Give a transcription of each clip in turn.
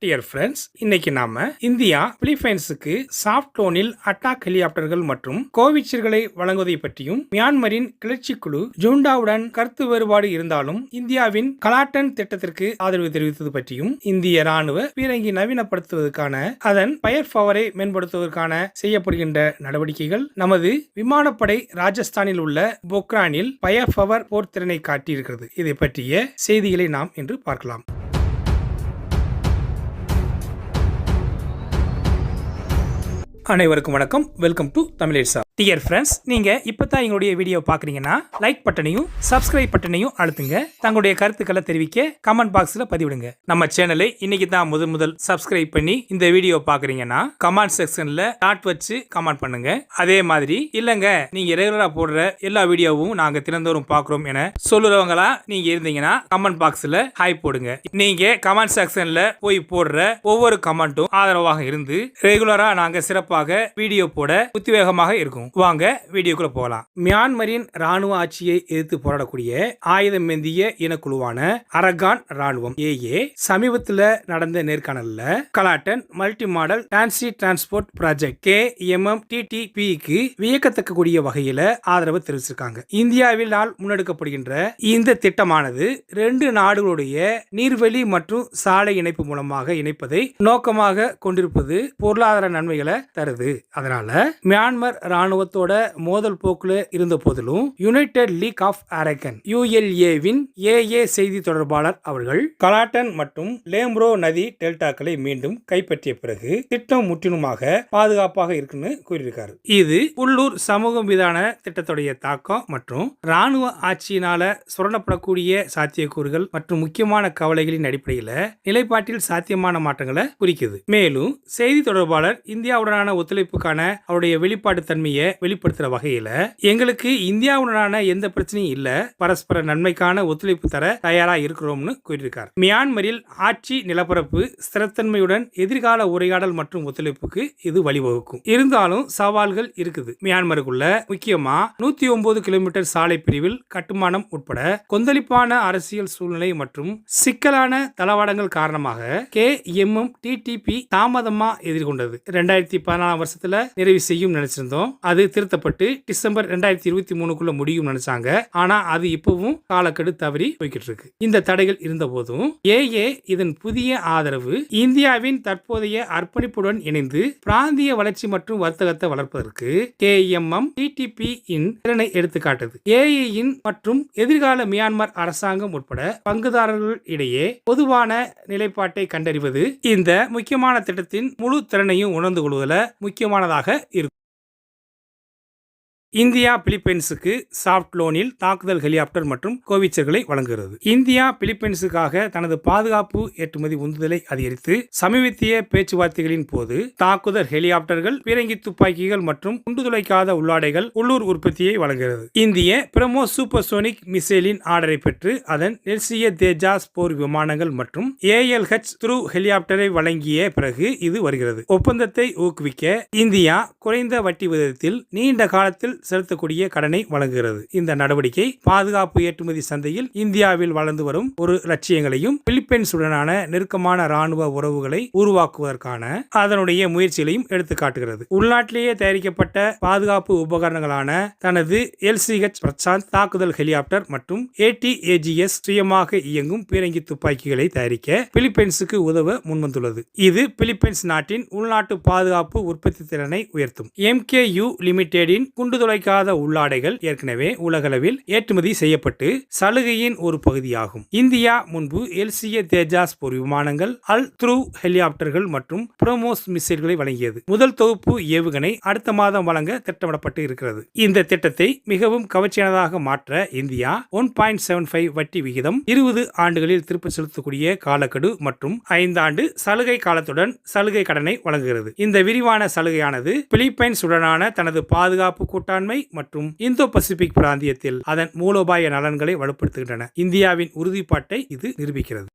Dear friends, இன்னைக்கு நாம India பிலிப்பைன்ஸுக்கு soft லோனில் attack ஹெலிகாப்டர்கள் மற்றும் கோவிச்சர்களை வழங்குவதை பற்றியும், மியான்மரின் கிளர்ச்சி குழு ஜூண்டாவுடன் கருத்து வேறுபாடு இருந்தாலும் இந்தியாவின் கலாட்டன் திட்டத்திற்கு ஆதரவு தெரிவித்தது பற்றியும், இந்திய ராணுவ பீரங்கி நவீனப்படுத்துவதற்கான அதன் பயர் பவரை மேம்படுத்துவதற்கான செய்யப்படுகின்ற நடவடிக்கைகள், நமது விமானப்படை ராஜஸ்தானில் உள்ள பொக்ரானில் பயர் பவர் போர் திறனை காட்டியிருக்கிறது. இதை பற்றிய செய்திகளை நாம் இன்று பார்க்கலாம். அனைவருக்கும் வணக்கம். வெல்கம் டு தமிழேசா. டியர் ஃப்ரெண்ட்ஸ், நீங்க இப்பதான் எங்களுடைய வீடியோ பாக்குறீங்கன்னா லைக் பட்டனையும் சப்ஸ்கிரைப் பட்டனையும் அழுத்துங்க. தங்களுடைய கருத்துக்களை தெரிவிக்க கமெண்ட் பாக்ஸ்ல பதிவிடுங்க. நம்ம சேனலை இன்னைக்கு தான் முதல் சப்ஸ்கிரைப் பண்ணி இந்த வீடியோ பாக்குறீங்கன்னா கமெண்ட் செக்ஷன்ல டாட் வச்சு கமெண்ட் பண்ணுங்க. அதே மாதிரி இல்லங்க நீங்க ரெகுலரா போடுற எல்லா வீடியோவும் நாங்க தினந்தோறும் பாக்குறோம் என சொல்லுறவங்களா நீங்க இருந்தீங்கன்னா கமெண்ட் பாக்ஸ்ல ஹாய் போடுங்க. நீங்க கமெண்ட் செக்ஷன்ல போய் போடுற ஒவ்வொரு கமெண்ட்டும் ஆதரவாக இருந்து ரெகுலரா நாங்க சிறப்பாக வீடியோ போட உத்வேகமாக இருக்கும். வாங்க வீடியோக்குள்ள போகலாம். மியான்மரின் ராணுவ ஆட்சியை எதிர்த்து போராடக்கூடிய ஆயுதம் ஏந்திய இனக்குழுவான அரகான் ராணுவம் ஏஏ சமீபத்தில் நடந்த நேர்காணல்ல Kaladan multi modal transit transport project KMMTTP-க்கு வியக்கத்தக்க கூடிய வகையில ஆதரவு தெரிவிச்சிருக்காங்க. இந்தியாவில் முன்னெடுக்கப்படுகின்ற இந்த திட்டமானது 2 நாடுகளுடைய நீர்வழி மற்றும் சாலை இணைப்பு மூலமாக இணைப்பதை நோக்கமாக கொண்டிருப்பது பொருளாதார நன்மைகளை தருது. அதனால மியான்மர் ராணுவத்தோட மோதல் போக்குல இருந்த போதிலும் யுனைடெட் லீக் ஆஃப் அரேகன் ULA-வின் ஏஏ செய்தி தொடர்பாளர் அவர்கள் கலாட்டன் மற்றும் லேம்ப்ரோ நதி டெல்டாக்களை மீண்டும் கைப்பற்றிய பிறகு திட்டம் முற்றிலுமாக பாதுகாப்பாக இருக்குன்னு கூறியிருக்காரு. இது உள்ளூர் சமூகம் மீதான திட்டத்துடைய தாக்கம் மற்றும் ராணுவ ஆட்சியினால சுரண்டப்படக்கூடிய சாத்தியக்கூறுகள் மற்றும் முக்கியமான கவலைகளின் அடிப்படையில் நிலைப்பாட்டில் சாத்தியமான மாற்றங்களை குறிக்குது. மேலும் செய்தி தொடர்பாளர் இந்தியாவுடனான ஒத்துழைப்புக்கான அவருடைய வெளிப்பாடு தன்மையை வெளிப்படுத்துற வகையில எங்களுக்கு இந்தியாவுடனான எந்த பிரச்சனையும் இல்ல, பரஸ்பர நன்மைக்கான ஒத்துழைப்பு தர தயாரா இருக்கிறோம்னு கூறியிருக்கார். மியான்மரில் ஆட்சி நிலப்பரப்பு ஸ்திரத்தன்மையுடன் எதிர்கால உரையாடல் மற்றும் ஒத்துழைப்புக்கு இது வழிவகுக்கும். இருந்தாலும் சவால்கள் இருக்குது. மியான்மருக்குள்ள முக்கியமா 109 கிலோமீட்டர் சாலை பிரிவில் கட்டுமானம் உட்பட கொந்தளிப்பான அரசியல் சூழ்நிலை மற்றும் சிக்கலான தளவாடங்கள் காரணமாக KMMTTP தாமதமா எதிர்கொண்டது. 2014 வருஷத்துல நிறைவு செய்யும் நினைச்சிருந்தோம். அது திருத்தப்பட்டு டிசம்பர் 2023க்குள்ள முடியும் நினைச்சாங்க. ஆனா அது இப்பவும் காலக்கெடு தவறி போய்கிட்டு இருக்கு. இந்த தடைகள் இருந்த போதும் ஏஏ இதன் புதிய ஆதரவு இந்தியாவின் தற்போதைய அர்ப்பணிப்புடன் இணைந்து பிராந்திய வளர்ச்சி மற்றும் வர்த்தகத்தை வளர்ப்பதற்கு KMMTTP இன் திறனை எடுத்துக்காட்டுது. ஏஏ மற்றும் எதிர்கால மியான்மர் அரசாங்கம் உட்பட பங்குதாரர்கள் இடையே பொதுவான நிலைப்பாட்டை கண்டறிவது இந்த முக்கியமான திட்டத்தின் முழு திறனையும் உணர்ந்து கொள்வதில் முக்கியமானதாக இருக்கும். இந்தியா பிலிப்பைன்ஸுக்கு சாஃப்ட் லோனில் தாக்குதல் ஹெலிகாப்டர் மற்றும் கோவிச்சர்களை வழங்குகிறது. இந்தியா பிலிப்பைன்ஸுக்காக தனது பாதுகாப்பு ஏற்றுமதி உந்துதலை அதிகரித்து சமீபத்திய பேச்சுவார்த்தைகளின் போது தாக்குதல் ஹெலிகாப்டர்கள், பீரங்கி துப்பாக்கிகள் மற்றும் குண்டுதுளைக்காத உள்ளாடைகள் உள்ளூர் உற்பத்தியை வழங்குகிறது. இந்திய பிரமோஸ் சூப்பர்சோனிக் மிசைலின் ஆர்டரை பெற்று அதன் நெல்சிய தேஜாஸ் போர் விமானங்கள் மற்றும் ALH த்ரூ ஹெலிகாப்டரை வழங்கிய பிறகு இது வருகிறது. ஒப்பந்தத்தை ஊக்குவிக்க இந்தியா குறைந்த வட்டி விகிதத்தில் நீண்ட காலத்தில் செலுத்தக்கூடிய கடனை வழங்குகிறது. இந்த நடவடிக்கை பாதுகாப்பு ஏற்றுமதி சந்தையில் இந்தியாவில் வளர்ந்து வரும் ஒரு லட்சியங்களையும் பிலிப்பைன்ஸுடனான நெருக்கமான ராணுவ உறவுகளை உருவாக்குவதற்கான அதனுடைய முயற்சிகளையும் எடுத்து காட்டுகிறது. உள்நாட்டிலேயே தயாரிக்கப்பட்ட பாதுகாப்பு உபகரணங்களான தனது LCH பிரசாந்த் தாக்குதல் ஹெலிகாப்டர் மற்றும் AT-AGS சுயமாக இயங்கும் பீரங்கி துப்பாக்கிகளை தயாரிக்க பிலிப்பைன்ஸுக்கு உதவ முன்வந்துள்ளது. இது பிலிப்பைன்ஸ் நாட்டின் உள்நாட்டு பாதுகாப்பு உற்பத்தி திறனை உயர்த்தும். MKU லிமிடெடின் குண்டுதுளை உள்ளாடைகள் ஏற்கனவே உலகளவில் ஏற்றுமதி செய்யப்பட்டு சலுகையின் ஒரு பகுதியாகும். இந்தியா முன்பு எல்சிய தேஜாஸ் போர் விமானங்கள், அல் த்ரூ ஹெலிகாப்டர்கள் மற்றும் பிரமோஸ் மிசைல்களை வழங்கியது. முதல் தொகுப்பு ஏவுகணை அடுத்த மாதம் வழங்க திட்டமிடப்பட்டு இருக்கிறது. இந்த திட்டத்தை மிகவும் கவர்ச்சியானதாக மாற்ற இந்தியா 1.75 வட்டி விகிதம் 20 ஆண்டுகளில் திருப்ப செலுத்தக்கூடிய காலக்கெடு மற்றும் 5 ஆண்டு சலுகை காலத்துடன் சலுகை கடனை வழங்குகிறது. இந்த விரிவான சலுகையானது பிலிப்பைன்ஸ் உடனான தனது பாதுகாப்பு கூட்டாண்மை மற்றும் இந்தோ பசிபிக் பிராந்தியத்தில் அதன் மூலோபாய நலன்களை வலுப்படுத்துகின்றன. இந்தியாவின் உறுதிப்பாட்டை இது நிரூபிக்கிறது.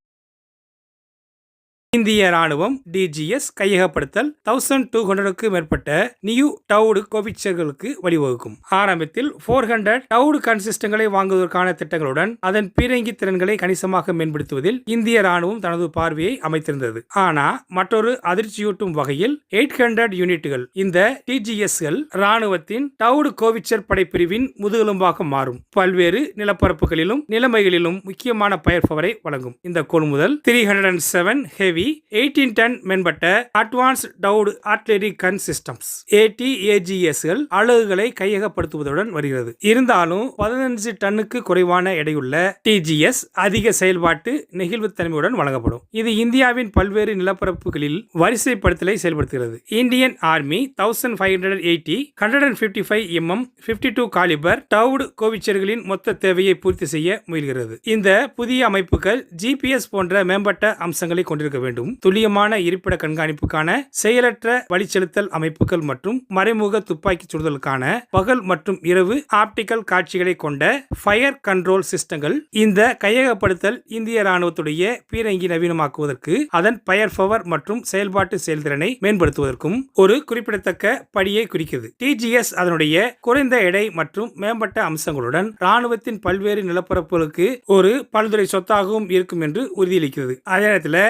இந்திய ராணுவம் டிஜிஎஸ் கையகப்படுத்தல் 1200க்கு மேற்பட்ட நியூ டவுடு கோவிச்சர்களுக்கு வழிவகுக்கும். ஆரம்பத்தில் 400 டவுடு கன்சிஸ்டங்களை வாங்குவதற்கான திட்டங்களுடன் அதன் பீரங்கி திறன்களை கணிசமாக மேம்படுத்துவதில் இந்திய ராணுவம் தனது பார்வையை அமைத்திருந்தது. ஆனா மற்றொரு அதிர்ச்சியூட்டும் வகையில் 800 யூனிட்டுகள் இந்த டிஜிஎஸ்கள் ராணுவத்தின் டவுடு கோவிச்சர் படைப்பிரிவின் முதுகெலும்பாக மாறும். பல்வேறு நிலப்பரப்புகளிலும் நிலைமைகளிலும் முக்கியமான ஃபயர் பவரை வழங்கும். இந்த கொள்முதல் 307 ஹெவி 18 டன் மேம்பட்ட அட்வான்ஸ்ட் டவுடு ஆர்ட்டிலரி கன் சிஸ்டம்ஸ் ATAGSகள் அலகுகளை கையகப்படுத்துவதுடன் வருகிறது. இருந்தாலும் 15 டன்னுக்கு குறைவான எடையுள்ள டிஜிஎஸ் அதிக செயல்பாட்டு நெகிழ்வுத்தன்மையுடன் வழங்கப்படும். இது இந்தியாவின் பல்வேறு நிலப்பரப்புகளில் வரிசைப்படுத்தலை செயல்படுத்துகிறது. Indian army 1580 155 mm 52 calibre towed கோவிச்சர்களின் மொத்த தேவையை பூர்த்தி செய்ய முயல்கிறது. இந்த புதிய அமைப்புகள் GPS போன்ற மேம்பட்ட அம்சங்களை கொண்டிருக்க வேண்டும். துல்லியமான இருப்பிட கண்காணிப்புக்கான செயலற்ற வழிச்செலுத்தல் அமைப்புகள் மற்றும் மறைமுக துப்பாக்கி சுடுதலுக்கான பகல் மற்றும் இரவு ஆப்டிகல் காட்சிகளை கொண்ட ஃபயர் கண்ட்ரோல் சிஸ்டங்கள். இந்த கையகப்படுத்தல் இந்திய ராணுவத்துடைய பீரங்கி நவீனமாக்குவதற்கு அதன் ஃபயர் பவர் மற்றும் செயல்பாட்டு செயல்திறனை மேம்படுத்துவதற்கும் ஒரு குறிப்பிடத்தக்க படியை குறிக்கிறது. டிஜிஎஸ் அதனுடைய குறைந்த எடை மற்றும் மேம்பட்ட அம்சங்களுடன் ராணுவத்தின் பல்வேறு நிலப்பரப்புகளுக்கு ஒரு பல்துறை சொத்தாகவும் இருக்கும் என்று உறுதியளிக்கிறது. அதே நேரத்தில்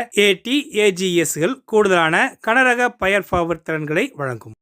ATAGSகள் கூடுதலான கனரக ஃபயர் பவர் திறன்களை வழங்கும்.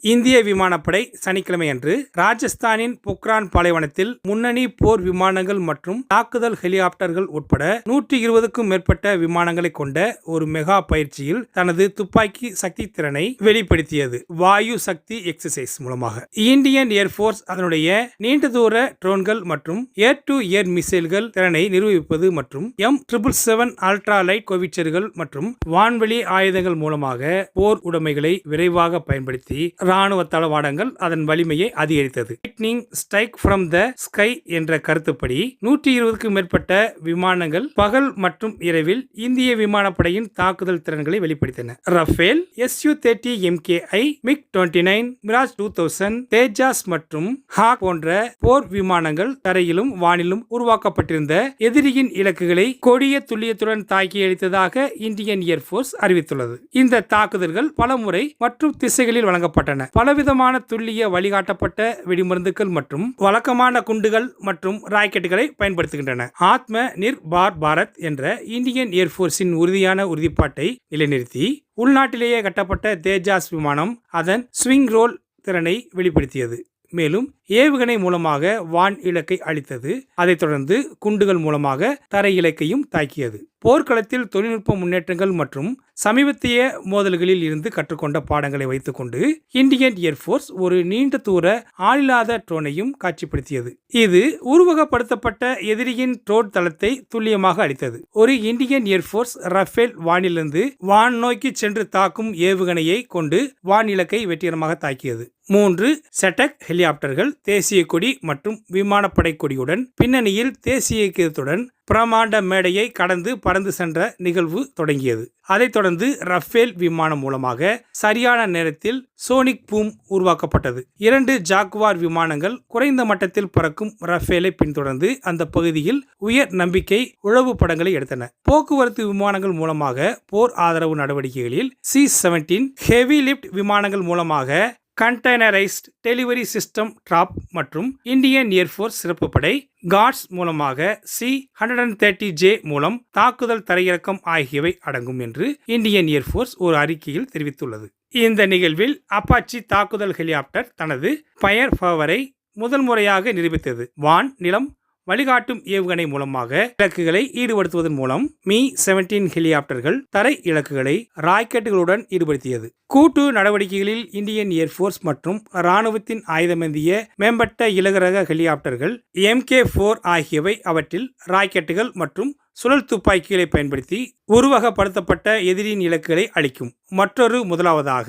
இந்திய விமானப்படை சனிக்கிழமை அன்று ராஜஸ்தானின் பொக்ரான் பாலைவனத்தில் முன்னணி போர் விமானங்கள் மற்றும் தாக்குதல் ஹெலிகாப்டர்கள் உட்பட 120க்கும் மேற்பட்ட விமானங்களை கொண்ட ஒரு மெகா பயிற்சியில் தனது துப்பாக்கி சக்தி திறனை வெளிப்படுத்தியது. வாயு சக்தி எக்ஸசைஸ் மூலமாக இந்தியன் ஏர்போர்ஸ் அதனுடைய நீண்ட தூர ட்ரோன்கள் மற்றும் ஏர் டு ஏர் மிசைல்கள் திறனை நிரூபிப்பது மற்றும் M777 அல்ட்ரா லைட் கோவிச்சர்கள் மற்றும் வான்வெளி ஆயுதங்கள் மூலமாக போர் உடைமைகளை விரைவாக பயன்படுத்தி ராணுவ தளவாடங்கள் அதன் வலிமையை அதிகரித்தது. Lightning strike from the sky என்ற கருத்துப்படி 120க்கும் மேற்பட்ட விமானங்கள் பகல் மற்றும் இரவில் இந்திய விமானப்படையின் தாக்குதல் திறன்களை வெளிப்படுத்தின. Rafale Su-30 MKI MiG-29 Mirage 2000 Tejas மற்றும் ஹாக் போன்ற போர் விமானங்கள் தரையிலும் வானிலும் உருவாக்கப்பட்டிருந்த எதிரியின் இலக்குகளை கொடிய துல்லியத்துடன் தாக்கி அளித்ததாக இந்தியன் ஏர்போர்ஸ் அறிவித்துள்ளது. இந்த தாக்குதல்கள் பலமுறை மற்றும் திசைகளில் வழங்கப்பட்டன. பலவிதமான துல்லிய வழிகாட்டப்பட்ட வெடிமருந்துகள் மற்றும் வழக்கமான குண்டுகள் மற்றும் ராக்கெட்டுகளை பயன்படுத்துகின்றன. ஆத்ம நிர்பார் பாரத் என்ற இந்தியன் ஏர்போர்ஸின் உறுதியான உறுதிப்பாட்டை நிலைநிறுத்தி உள்நாட்டிலேயே கட்டப்பட்ட தேஜாஸ் விமானம் அதன் ஸ்விங் ரோல் திறனை வெளிப்படுத்தியது. மேலும் ஏவுகணை மூலமாக வான் இலக்கை அளித்தது. அதைத் தொடர்ந்து குண்டுகள் மூலமாக தரை இலக்கையும் தாக்கியது. போர்க்களத்தில் தொழில்நுட்ப முன்னேற்றங்கள் மற்றும் சமீபத்திய மோதல்களில் இருந்து கற்றுக்கொண்ட பாடங்களை வைத்துக்கொண்டு இந்தியன் ஏர்போர்ஸ் ஒரு நீண்ட தூர ஆளில்லாத ட்ரோனையும் காட்சிப்படுத்தியது. இது உருவகப்படுத்தப்பட்ட எதிரியின் ட்ரோன் தளத்தை துல்லியமாக அளித்தது. ஒரு இந்தியன் ஏர்போர்ஸ் ரஃபேல் வானிலிருந்து வான் நோக்கி சென்று தாக்கும் ஏவுகணையை கொண்டு வான் இலக்கை வெற்றிகரமாக தாக்கியது. 3 செட்டக் ஹெலிகாப்டர்கள் தேசிய கொடி மற்றும் விமானப்படை கொடியுடன் பின்னணியில் தேசிய கீதத்துடன் பிரமாண்ட மேடையை கடந்து பறந்து சென்ற நிகழ்வு தொடங்கியது. அதைத் தொடர்ந்து ரஃபேல் விமானம் மூலமாக சரியான நேரத்தில் சோனிக் பூம் உருவாக்கப்பட்டது. 2 ஜாக்குவார் விமானங்கள் குறைந்த மட்டத்தில் பறக்கும் ரஃபேலை பின்தொடர்ந்து அந்த பகுதியில் உயர் நம்பிக்கை உளவு படங்களை எடுத்தன. போக்குவரத்து விமானங்கள் மூலமாக போர் ஆதரவு நடவடிக்கைகளில் C-17 ஹெவி லிப்ட் விமானங்கள் மூலமாக கண்டெய்னரைஸ்ட் டெலிவரி சிஸ்டம் டிராப் மற்றும் இந்தியன் ஏர்போர்ஸ் சிறப்பு படை கார்ட்ஸ் மூலமாக C-130J மூலம் தாக்குதல் தரையிறக்கம் ஆகியவை அடங்கும் என்று இந்தியன் ஏர்போர்ஸ் ஒரு அறிக்கையில் தெரிவித்துள்ளது. இந்த நிகழ்வில் அப்பாச்சி தாக்குதல் ஹெலிகாப்டர் தனது ஃபயர் பவரை முதல் முறையாக நிரூபித்தது. வான் நிலம் வழிகாட்டும் ஏவுகணை மூலமாக இலக்குகளை ஈடுபடுத்துவதன் மூலம் Mi-17 ஹெலிகாப்டர்கள் தரை இலக்குகளை ராக்கெட்டுகளுடன் ஈடுபடுத்தியது. கூட்டு நடவடிக்கைகளில் இந்தியன் ஏர்போர்ஸ் மற்றும் ராணுவத்தின் ஆயுதமேந்திய மேம்பட்ட இலகுரக ஹெலிகாப்டர்கள் MK-4 ஆகியவை அவற்றில் ராக்கெட்டுகள் மற்றும் சுழல் துப்பாக்கிகளை பயன்படுத்தி உருவகப்படுத்தப்பட்ட எதிரியின் இலக்குகளை அளிக்கும். மற்றொரு முதலாவதாக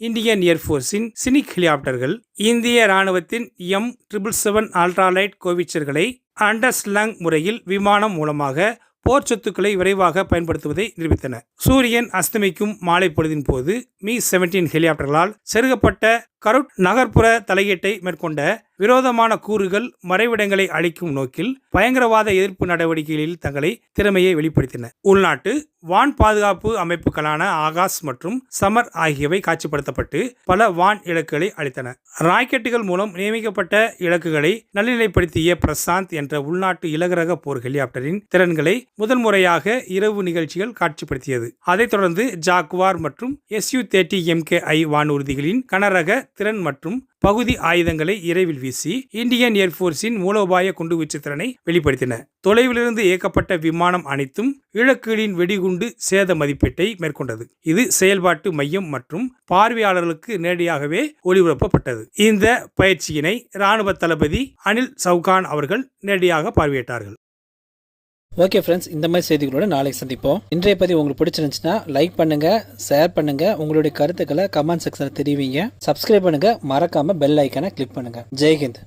இந்தியன் ஏர்போர்ஸின் சினிக் ஹெலிகாப்டர்கள் இந்திய ராணுவத்தின் M777 அல்ட்ராலைட் கோவிச்சர்களை அண்டர்ஸ்லாங் முறையில் விமானம் மூலமாக போர் சொத்துக்களை விரைவாக பயன்படுத்துவதை நிரூபித்தன. சூரியன் அஸ்தமிக்கும் மாலை பொழுதின் போது Mi-17 ஹெலிகாப்டர்களால் செருகப்பட்ட கருட் நகர்ப்புற தலையீட்டை மேற்கொண்ட விரோதமான கூறுகள் மறைவிடங்களை அழிக்கும் நோக்கில் பயங்கரவாத எதிர்ப்பு நடவடிக்கைகளில் தங்களை திறமையை வெளிப்படுத்தின. உள்நாட்டு வான் பாதுகாப்பு அமைப்புகளான ஆகாஷ் மற்றும் சமர் ஆகியவை காட்சிப்படுத்தப்பட்டு பல வான் இலக்குகளை அளித்தன. ராக்கெட்டுகள் மூலம் நியமிக்கப்பட்ட இலக்குகளை நடுநிலைப்படுத்திய பிரசாந்த் என்ற உள்நாட்டு இலகுரக போர் ஹெலிகாப்டரின் திறன்களை முதல் முறையாக இரவு நிகழ்ச்சிகள் காட்சிப்படுத்தியது. அதைத் தொடர்ந்து ஜாக்வார் மற்றும் Su-30 MKI வானூர்திகளின் கனரக திறன் மற்றும் பகுதி ஆயுதங்களை இரவில் வீசி இந்தியன் ஏர்போர்ஸின் மூலோபாய குண்டுவீச்சு திறனை வெளிப்படுத்தின. தொலைவிலிருந்து இயக்கப்பட்ட விமானம் அனைத்தும் இலக்குகளின் வெடிகுண்டு சேத மதிப்பீட்டை மேற்கொண்டது. இது செயல்பாட்டு மையம் மற்றும் பார்வையாளர்களுக்கு நேரடியாகவே ஒளிபரப்பப்பட்டது. இந்த பயிற்சியினை ராணுவ தளபதி அனில் சவுகான் அவர்கள் நேரடியாக பார்வையிட்டார்கள். ஓகே ஃப்ரெண்ட்ஸ், இந்த மாதிரி செய்திகளோட நாளைக்கு சந்திப்போம். இன்றைய பதிவு உங்களுக்கு பிடிச்சிருந்துச்சுன்னா லைக் பண்ணுங்க, ஷேர் பண்ணுங்க, உங்களுடைய கருத்துக்களை கமெண்ட் செக்ஷனில் தெரிவிங்க. சப்ஸ்கிரைப் பண்ணுங்க, மறக்காம பெல் ஐக்கானை கிளிக் பண்ணுங்க. ஜெய்ஹிந்த்.